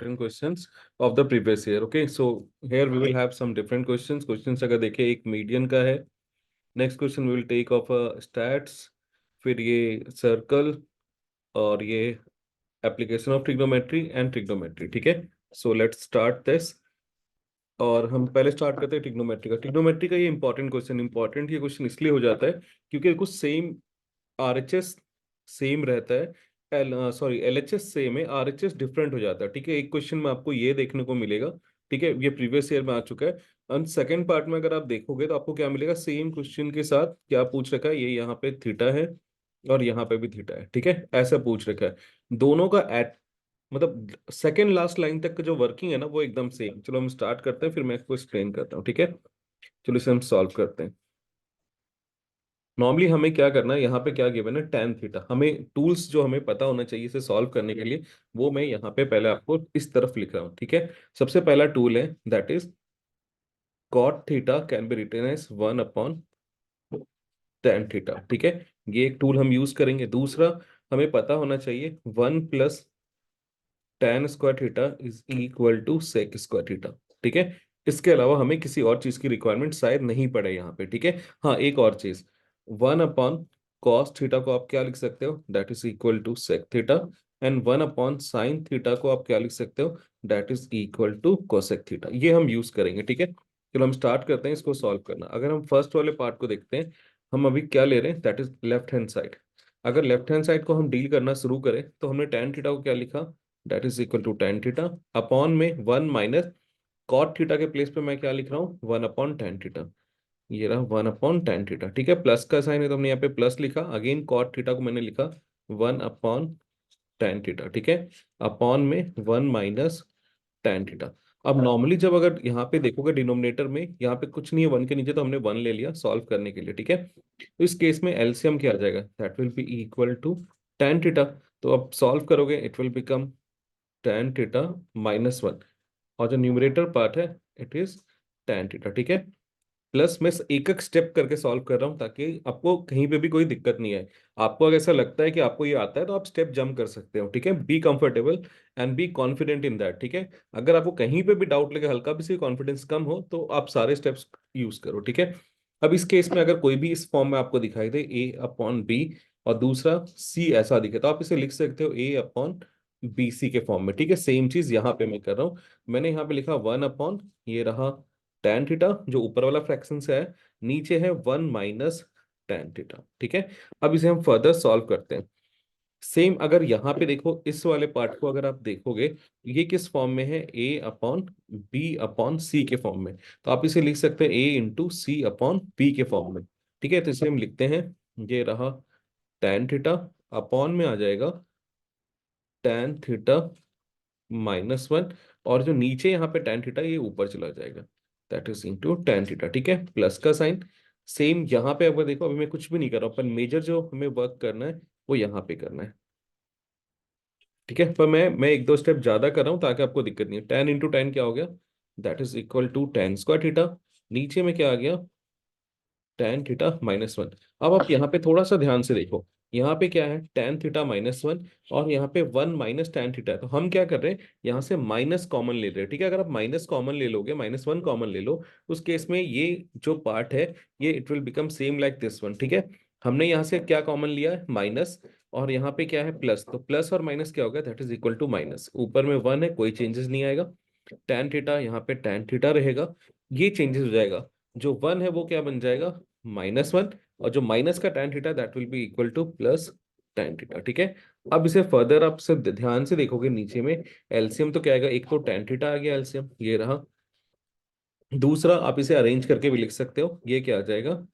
different questions of the previous year. Okay, so here we will have some different questions. Questions अगर देखें एक median का है. Next question will take of stats, फिर ये circle और ये application of trigonometry and trigonometry. ठीक है, सो लेट्स स्टार्ट दिस. और हम पहले स्टार्ट करते हैं ट्रिग्नोमेट्री का. ट्रिग्नोमेट्री का ये इंपॉर्टेंट क्वेश्चन. इंपॉर्टेंट ये क्वेश्चन इसलिए हो जाता है क्योंकि कुछ सेम आरएचएस सेम रहता है. एलएचएस सेम है, आरएचएस डिफरेंट हो जाता है. ठीक है, एक क्वेश्चन में आपको ये देखने को मिलेगा. ठीक है, ये प्रीवियस ईयर में आ चुका है. और सेकंड पार्ट में अगर आप देखोगे तो आपको क्या मिलेगा, सेम क्वेश्चन के साथ क्या पूछ रखा है, ये यहाँ पे थीटा है और यहाँ पे भी थीटा है. ठीक है, ऐसा पूछ रखा है. दोनों का एट मतलब सेकंड लास्ट लाइन तक का जो वर्किंग है ना वो एकदम सेम. चलो हम स्टार्ट करते हैं, फिर मैं इसको एक्सप्लेन करता हूँ. ठीक है, चलो इसे हम सॉल्व करते हैं. नॉर्मली हमें क्या करना है, यहाँ पे क्या गिवन है, tan थीटा. हमें टूल्स जो हमें पता होना चाहिए इसे सॉल्व करने के लिए, वो मैं यहाँ पे पहले आपको इस तरफ लिख रहा हूँ. ठीक है, सबसे पहला टूल है that is cot theta can be written as 1/tan theta. ठीक है, ये एक टूल हम यूज करेंगे. दूसरा, हमें पता होना चाहिए 1 + tan² theta is equal to sec² theta. ठीक है, इसके अलावा हमें किसी और चीज की रिक्वायरमेंट शायद नहीं पड़े यहाँ पे. ठीक है, हाँ एक और चीज, 1/cos थीटा को आप क्या लिख सकते हो, that is equal to sec theta. And 1/sin theta को आप क्या लिख सकते हो, that is equal to cosec theta. ये हम यूज करेंगे. ठीक है, चलो हम स्टार्ट करते हैं इसको सॉल्व करना. अगर हम फर्स्ट वाले पार्ट को देखते हैं, हम अभी क्या ले रहे हैं, that is left hand side. अगर लेफ्ट हैंड साइड को हम डील करना शुरू करें तो हमने tan थीटा को क्या लिखा, that is equal to tan theta upon में 1 - cot थीटा के प्लेस पे मैं क्या लिख रहा हूँ, 1/tan थीटा. ये रहा 1/tan थीटा. ठीक है, प्लस का साइन है तो हमने यहाँ पे प्लस लिखा. अगेन cot थीटा को मैंने लिखा 1/tan थीटा. ठीक है, अपॉन में 1 - tan थीटा. अब नॉर्मली जब अगर यहाँ पे देखोगे डिनोमिनेटर में, यहाँ पे कुछ नहीं है 1 के नीचे, तो हमने 1 ले लिया सॉल्व करने के लिए. ठीक है, तो इस केस में एलसीएम क्या आ जाएगा, that will be equal to tan theta. तो अब सॉल्व करोगे it will become tan theta -1, और जो न्यूमरेटर पार्ट है इट इज tan थीटा. ठीक है, प्लस मैं एक एक स्टेप करके सॉल्व कर रहा हूँ ताकि आपको कहीं पे भी कोई दिक्कत नहीं आए. आपको अगर ऐसा लगता है कि आपको ये आता है तो आप स्टेप जंप कर सकते हो. ठीक है, be comfortable and be confident in that. ठीक है, अगर आपको कहीं पे भी डाउट लगे, हल्का भी सी कॉन्फिडेंस कम हो, तो आप सारे स्टेप्स यूज करो. ठीक है, अब इस केस में अगर कोई भी इस फॉर्म में आपको दिखाई दे A/B और दूसरा C ऐसा दिखे, तो आप इसे लिख सकते हो A/BC के फॉर्म में. ठीक है, सेम चीज यहाँ पे मैं कर रहा हूँ. मैंने यहाँ पे लिखा 1 ये रहा tan थीटा जो ऊपर वाला फ्रैक्शन से है, नीचे है 1 - tan थीटा. ठीक है, अब इसे हम फर्दर सॉल्व करते हैं. सेम अगर यहाँ पे देखो, इस वाले पार्ट को अगर आप देखोगे, ये किस फॉर्म में है, A/B/C के फॉर्म में. तो आप इसे लिख सकते हैं A × C/B के फॉर्म में. ठीक है, तो इसे हम लिखते हैं, ये रहा tan थीटा अपॉन में आ जाएगा tan थीटा -1, और जो नीचे यहाँ पे tan थीटा ये ऊपर चला जाएगा, that is into tan theta. ठीक है, प्लस का साइन. सेम यहाँ पे अगर देखो, अभी मैं कुछ भी नहीं कर रहा हूँ, पर मेजर जो हमें वर्क करना है वो यहाँ पे करना है. ठीक है, पर मैं एक दो स्टेप ज्यादा कर रहा हूँ ताकि आपको दिक्कत नहीं है. tan × tan क्या हो गया, that is equal to tan² theta. नीचे में क्या आ गया, tan थीटा -1. अब आप यहाँ पे थोड़ा सा ध्यान से देखो, यहाँ पे क्या है, tan थीटा -1, और यहाँ पे 1 - tan थीटा है. तो हम क्या कर रहे हैं, यहाँ से माइनस कॉमन ले रहे हैं. ठीक है, अगर आप माइनस कॉमन ले लोगे, -1 कॉमन ले लो, उस केस में ये जो पार्ट है ये it will become same like this one. ठीक है, हमने यहाँ से क्या कॉमन लिया है, माइनस, और यहाँ पे क्या है, प्लस. तो प्लस और माइनस क्या होगा, that is equal to minus. ऊपर में 1 है, कोई चेंजेस नहीं आएगा. tan थीटा यहाँ पे tan थीटा रहेगा, ये चेंजेस हो जाएगा. जो 1 है वो क्या बन जाएगा, -1, और जो माइनस का tan theta that will be equal two plus tan theta. ठीक है, अब इसे फर्दर आप सब ध्यान से देखोगे, नीचे में एलसीएम तो क्या आएगा, एक तो tan थीटा आ गया एलसीएम, ये रहा. दूसरा आप इसे अरेंज करके भी लिख सकते हो, ये क्या आ जाएगा,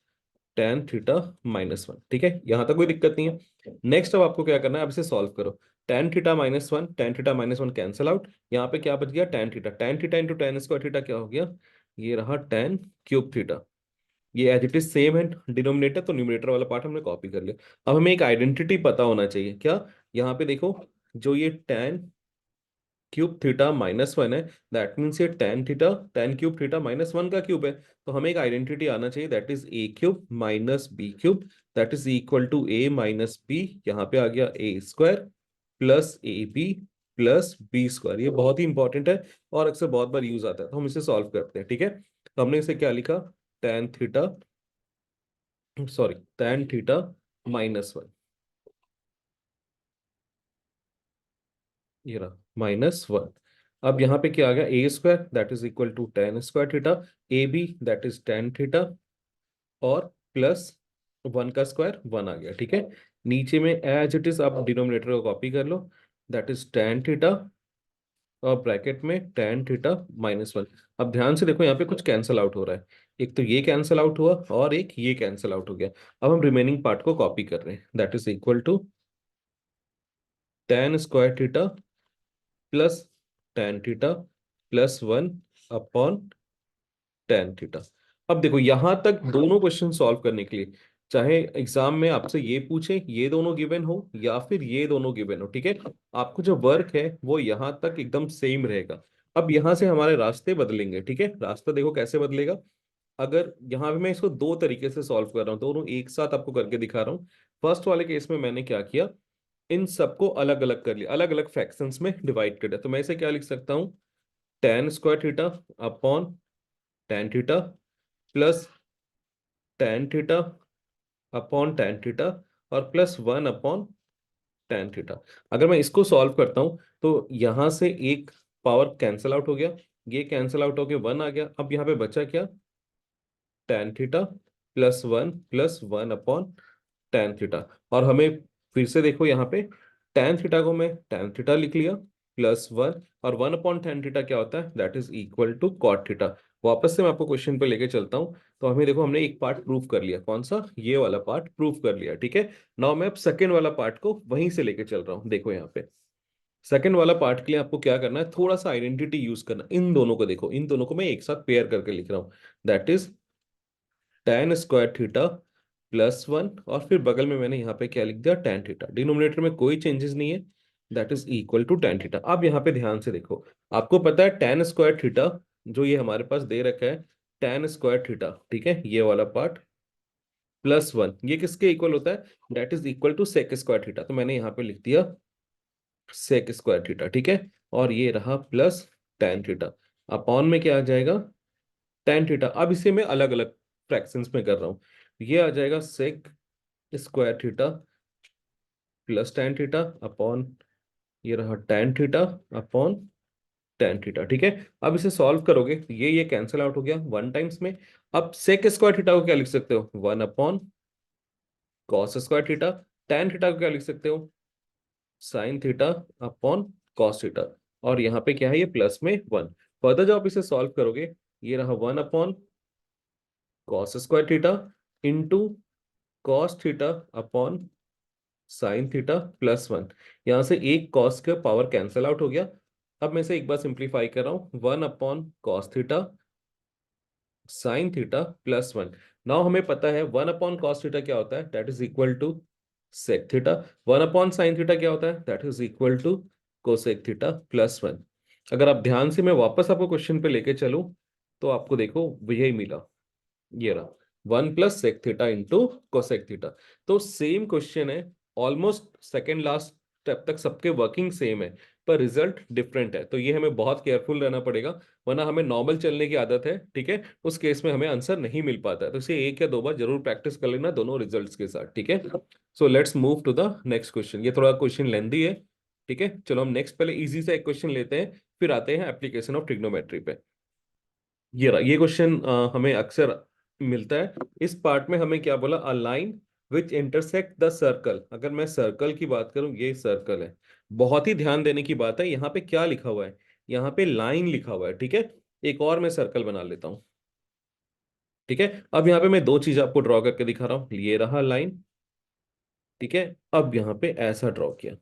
tan थीटा -1. ठीक है, यहां तक कोई दिक्कत नहीं है. नेक्स्ट अब आपको क्या करना है, अब इसे सॉल्व करो. tan theta -1 cancel out. यहाँ पे क्या बच गया, tan theta into tan² theta क्या हो गया, ये रहा tan³ थीटा. ये एज इट इज सेम है डिनोमिनेटर, तो न्यूमरेटर वाला पार्ट हमने कॉपी कर लिया. अब हमें एक आइडेंटिटी पता होना चाहिए, क्या, यहाँ पे देखो, जो ये tan³ थीटा -1 है, दैट मीन्स ये tan³ थीटा -1 का क्यूब है. तो हमें एक आइडेंटिटी आना चाहिए, that is A³ - B³ that is equal to A - B. यहाँ पे आ गया A² + AB plus B square. ये बहुत ही इंपॉर्टेंट है और अक्सर बहुत बार यूज आता है, तो हम इसे सॉल्व करते हैं। ठीक है, तो हमने इसे क्या लिखा, tan theta, sorry tan theta -1, ये रहा -1। अब यहाँ पे क्या आ गया, a square that is equal to tan square theta, a b that is tan theta, और प्लस 1 का स्क्वायर 1 आ गया। ठीक है, नीचे में एज इट इज आप डिनोमिनेटर को कॉपी कर लो, दैट इज tan थीटा और ब्रैकेट में tan थीटा -1। अब ध्यान से देखो, यहाँ पे कुछ कैंसिल आउट हो रहा है, एक तो ये कैंसिल आउट हुआ और एक ये कैंसिल आउट हो गया। अब हम रिमेनिंग पार्ट को कॉपी कर रहे हैं, that is equal to tan square theta plus tan theta +1 upon tan theta. अब देखो यहां तक दोनों क्वेश्चन सॉल्व करने के लिए, चाहे एग्जाम में आपसे ये पूछे ये दोनों गिवन हो या फिर ये दोनों गिवन हो, ठीक है, आपको जो वर्क है वो यहां तक एकदम सेम रहेगा। अब यहां से हमारे रास्ते बदलेंगे। ठीक है, रास्ता देखो कैसे बदलेगा। अगर यहाँ पे मैं इसको दो तरीके से सॉल्व कर रहा हूँ, दोनों एक साथ आपको करके दिखा रहा हूँ। फर्स्ट वाले केस में मैंने क्या किया, इन सबको अलग अलग कर लिया, अलग अलग फ्रैक्शंस में डिवाइड कर दिया। तो मैं इसे क्या लिख सकता हूँ, tan square theta upon tan theta plus tan theta upon tan theta और +1 अपॉन tan थीटा। अगर मैं इसको सॉल्व करता हूं तो यहां से एक पावर कैंसिल आउट हो गया, ये कैंसिल आउट होके 1 आ गया। अब यहाँ पे बचा क्या, tan theta +1 upon tan theta. और हमें फिर से देखो यहाँ पे tan थीटा को मैं tan थीटा लिख लिया +1, और 1 अपॉन tan थीटा क्या होता है, that is equal to cot theta. वापस से मैं आपको क्वेश्चन पे लेके चलता हूँ। तो हमें देखो, हमने एक पार्ट प्रूव कर लिया, कौन सा, ये वाला पार्ट प्रूव कर लिया। ठीक है, नाउ मैं अब सेकेंड वाला पार्ट को वहीं से लेके चल रहा हूँ। देखो यहाँ पे सेकेंड वाला पार्ट के लिए आपको क्या करना है, थोड़ा सा आइडेंटिटी यूज करना। इन दोनों को देखो, इन दोनों को मैं एक साथ पेयर करके लिख रहा हूँ, that is tan square theta +1, और फिर बगल में मैंने यहाँ पे क्या लिख दिया, tan थीटा। डिनोमिनेटर में कोई चेंजेस नहीं है, that is equal to tan theta. अब यहाँ पे ध्यान से देखो, आपको पता है tan स्क्वायर थीटा जो ये हमारे पास दे रखा है, tan स्क्वायर थीटा, ठीक है, ये वाला पार्ट +1, ये किसके इक्वल होता है, that is equal to sec square theta. तो मैंने यहाँ पे लिख दिया सेक स्क्वायर थीटा। ठीक है, और ये रहा प्लस tan थीटा, अपॉन में क्या आ जाएगा, tan थीटा। अब इसे मैं अलग अलग फ्रैक्शंस में कर रहा हूँ, ये आ जाएगा sec square theta plus tan theta upon, ये रहा tan theta upon tan theta. ठीक है, अब इसे सॉल्व करोगे तो ये कैंसिल आउट हो गया 1 टाइम्स में। अब सेक स्क्वायर थीटा को क्या लिख सकते हो, 1 upon cos square theta. tan theta को क्या लिख सकते हो, sine theta upon cos theta. और यहाँ पे क्या है, ये प्लस में 1। फर्दर जब आप इसे सॉल्व करोगे, ये रहा 1 upon cos square theta into cos theta upon sine theta +1। यहां से एक कॉस का पावर कैंसिल आउट हो गया। अब मैं इसे एक बार सिंप्लीफाई कर रहा हूँ, 1 upon cos theta sine theta +1। Now हमें पता है 1 अपॉन कॉस थीटा क्या होता है, that is equal to sec theta. 1 अपॉन साइन थीटा क्या होता है, that is equal to cosec theta +1। अगर आप ध्यान से, मैं वापस आपको क्वेश्चन पे लेके चलूं तो आपको देखो यही मिला, ये रहा 1 plus sec theta into cosec theta. तो सेम क्वेश्चन है, ऑलमोस्ट सेकेंड लास्ट स्टेप तक सबके वर्किंग सेम है, पर रिजल्ट डिफरेंट है। तो ये हमें बहुत केयरफुल रहना पड़ेगा, वरना हमें नॉर्मल चलने की आदत है, ठीक है, उस केस में हमें आंसर नहीं मिल पाता है। तो इसे एक या दो बार जरूर प्रैक्टिस कर लेना दोनों रिजल्ट्स के साथ। ठीक है, so let's move to the next question. ये थोड़ा क्वेश्चन लेंदी है, ठीक है, चलो हम नेक्स्ट पहले इजी सा एक क्वेश्चन लेते हैं, फिर आते हैं एप्लीकेशन ऑफ ट्रिग्नोमेट्री पे। ये रहा, ये क्वेश्चन हमें अक्सर मिलता है। इस पार्ट में हमें क्या बोला, अ line which intersect the circle. अगर मैं सर्कल की बात करूं, ये सर्कल है। बहुत ही ध्यान देने की बात है, यहाँ पे क्या लिखा हुआ है, यहाँ पे लाइन लिखा हुआ है। ठीक है, एक और मैं सर्कल बना लेता हूँ। ठीक है, अब यहाँ पे मैं दो चीज आपको ड्रॉ करके दिखा रहा हूँ, ये रहा लाइन, ठीक है। अब यहाँ पे ऐसा ड्रॉ किया,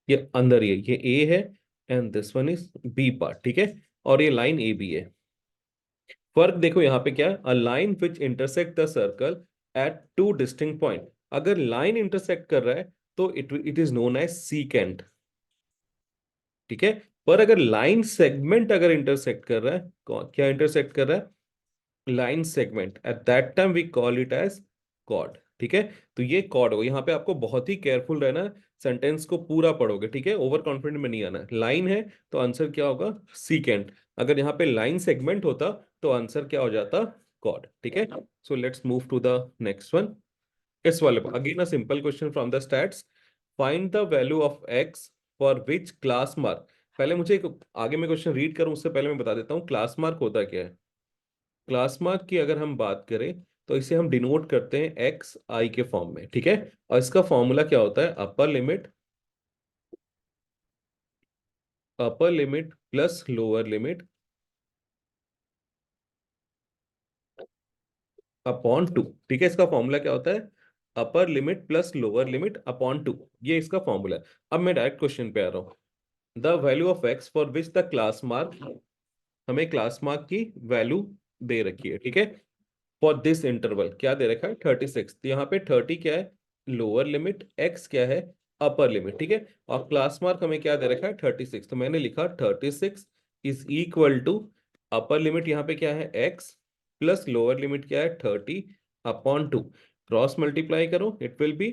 ये अंदर ये ए है and this one is B part, ठीक है, और ये लाइन ए बी है। फर्क देखो यहाँ पे क्या है, a line which intersect the circle at two distinct point. अगर लाइन इंटरसेक्ट कर रहा है तो it is known as secant, ठीक है। पर अगर लाइन सेगमेंट अगर इंटरसेक्ट कर रहा है, क्या इंटरसेक्ट कर रहा है, line segment, at that time we call it as chord. ठीक है। तो ये कॉर्ड होगा, यहाँ पे आपको बहुत ही केयरफुल रहना है, सेंटेंस को पूरा पढ़ोगे, ठीक है, ओवर कॉन्फिडेंट में नहीं आना है। लाइन है तो आंसर क्या होगा, सीकेंड। अगर यहाँ पे लाइन सेगमेंट होता तो आंसर क्या हो जाता, कॉर्ड, ठीक है। So let's move to the next one. इस वाले पर again a simple question from the stats. Find the value of X for which class mark. पहले मुझे एक आगे मैं क्वेश्चन रीड करूं उससे पहले मैं बता देता हूँ क्लास मार्क होता क्या है। क्लास मार्क की अगर हम बात करें तो इसे हम डिनोट करते हैं एक्स आई के फॉर्म में, ठीक है। और इसका फॉर्मूला क्या होता है, upper limit plus lower limit upon two, ठीक है। इसका फॉर्मूला क्या होता है, upper limit plus lower limit upon two, ये इसका फॉर्मूला है। अब मैं डायरेक्ट क्वेश्चन पे आ रहा हूँ। The value of X for which the class mark, हमें क्लास मार्क की वैल्यू दे रखी है, ठीक है। फॉर दिस इंटरवल क्या दे रखा है, 36। तो यहाँ पे 30 क्या है, लोअर लिमिट, एक्स क्या है, अपर लिमिट, ठीक है। और क्लास मार्क हमें क्या दे रखा है, 36। तो मैंने लिखा 36 is equal to, upper limit यहाँ पे क्या है, एक्स, प्लस लोअर लिमिट क्या है, 30 अपॉन टू। क्रॉस मल्टीप्लाई करो, it will be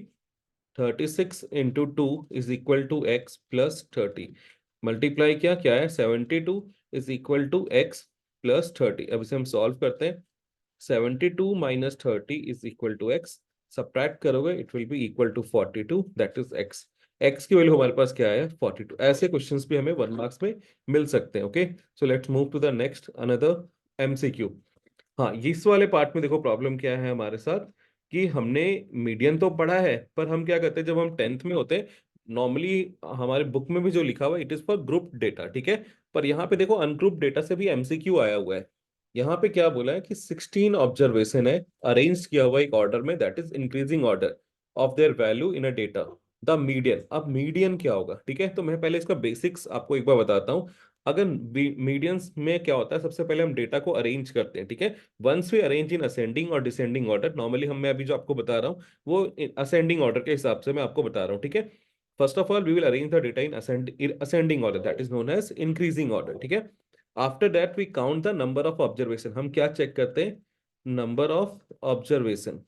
36 into two is equal to x plus 30। Multiply किया क्या है, 72 is equal to x plus 30। अब इसे हम सॉल्व करते हैं। 72 minus 30 is equal to x, subtract करोगे it will be equal to 42, that is x. X की वैल्यू हमारे पास क्या है, 42। ऐसे क्वेश्चंस भी हमें 1 मार्क्स में मिल सकते हैं। Okay, so let's move to the next another MCQ. हाँ, इस वाले पार्ट में देखो प्रॉब्लम क्या है हमारे साथ, कि हमने मीडियन तो पढ़ा है पर हम क्या करते हैं जब हम 10th में होते हैं, नॉर्मली हमारे बुक में भी जो लिखा हुआ है it is for group data, ठीक है। पर यहाँ पे देखो अनग्रुप डेटा से भी एमसीक्यू आया हुआ है। यहाँ पे क्या बोला है कि 16 ऑब्जर्वेशन है, अरेंज किया हुआ एक ऑर्डर में, that is increasing order of their value in a data. The median, अब मीडियन क्या होगा, ठीक है। तो मैं पहले इसका बेसिक्स आपको एक बार बताता हूँ। अगर मीडियंस में क्या होता है, सबसे पहले हम डेटा को अरेंज करते हैं, ठीक है। Once we arrange in ascending और डिसेंडिंग ऑर्डर, नॉर्मली हम, मैं अभी जो आपको बता रहा हूँ वो असेंडिंग ऑर्डर के हिसाब से मैं आपको बता रहा हूँ, ठीक है। First of all we will arrange the data in ascending order, that is known as increasing order, ठीक है। After that we count the number of observation, हम क्या चेक करते हैं, नंबर ऑफ ऑब्जर्वेशन,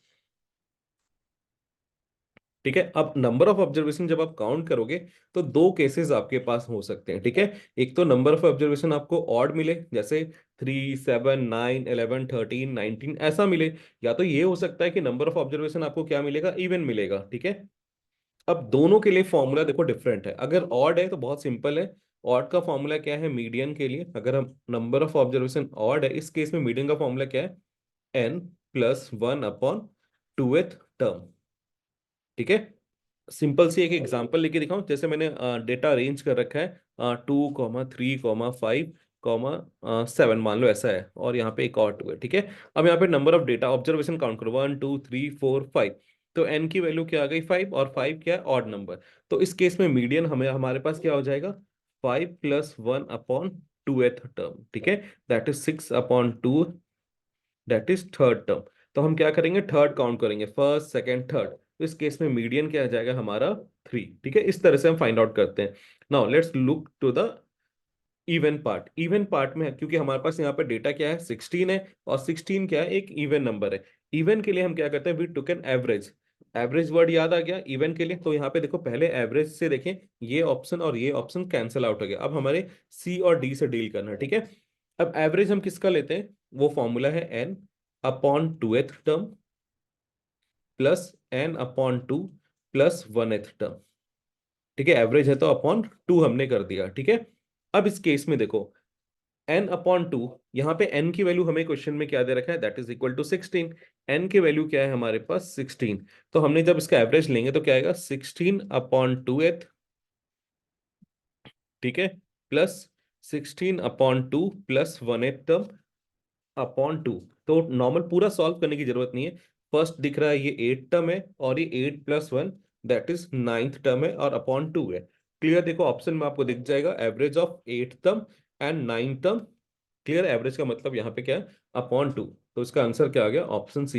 ठीक है। अब नंबर ऑफ ऑब्जर्वेशन जब आप काउंट करोगे तो दो केसेस आपके पास हो सकते हैं, ठीक है। एक तो नंबर ऑफ ऑब्जर्वेशन आपको ऑड मिले, जैसे 3, 7, 9, 11, 13, 19 ऐसा मिले। या तो ये हो सकता है कि नंबर ऑफ ऑब्जर्वेशन आपको क्या मिलेगा, इवन मिलेगा, ठीक है। अब दोनों के लिए फॉर्मूला देखो डिफरेंट है। अगर ऑड है तो बहुत सिंपल है। ऑड का फॉर्मूला क्या है, मीडियन के लिए, अगर हम नंबर ऑफ ऑब्जर्वेशन ऑड है इस केस में मीडियन का फॉर्मूला क्या है, n+1 अपॉन टूथ टर्म, ठीक है। सिंपल सी एक एग्जांपल लेके दिखाऊं, जैसे मैंने डेटा अरेंज कर रखा है 2, 3, 5, 7 मान लो ऐसा है, और यहाँ पे एक और 2 है, ठीक है। अब यहाँ पे number of data observation count करो, 1, 2, 3, 4, 5। तो n की वैल्यू क्या आ गई, 5, और 5 क्या है, ऑड नंबर। तो इस केस में मीडियन हमें हमारे पास क्या हो जाएगा, 5+1 अपॉन टूथ टर्म, ठीक है। That is 6/2, that is third term. तो हम क्या करेंगे, थर्ड काउंट करेंगे, फर्स्ट सेकंड थर्ड। तो इस केस में मीडियन क्या आ जाएगा हमारा, 3, ठीक है। इस तरह से हम फाइंड आउट करते हैं। Now let's look to the even part. Even part में क्योंकि हमारे पास यहाँ पे डेटा क्या है, 16 है, और 16 क्या है, एक इवन नंबर है। इवन के लिए हम क्या करते हैं, we took an average. Average word याद आ गया इवन के लिए, तो यहाँ पे देखो पहले एवरेज से देखें, ये ऑप्शन और ये ऑप्शन कैंसिल आउट हो गया। अब हमारे सी और डी से डील करना है, ठीक है। अब एवरेज हम किसका लेते हैं, वो फॉर्मूला है n upon tooth term plus n/2 plus 1th term, ठीक है। एवरेज है तो अपॉन 2 हमने कर दिया, ठीक है। अब इस केस में देखो n/2, यहाँ पे n की वैल्यू हमें क्वेश्चन में क्या दे रखा है, that is equal to 16। n की वैल्यू क्या है हमारे पास, 16। तो हमने जब इसका एवरेज लेंगे तो क्या आएगा, 16/2th, ठीक है, plus 16/2 plus 1th term upon 2। तो नॉर्मल पूरा सॉल्व करने की जरूरत नहीं है। फर्स्ट दिख रहा है ये 8 टर्म है, और ये 8+1 दैट इज 9th टर्म है, और अपॉन 2 है। क्लियर, देखो ऑप्शन में आपको दिख जाएगा average of 8 term and 9 term. Clear, average का मतलब यहाँ पे क्या है, अपॉन 2। तो इसका आंसर क्या आ गया, ऑप्शन सी।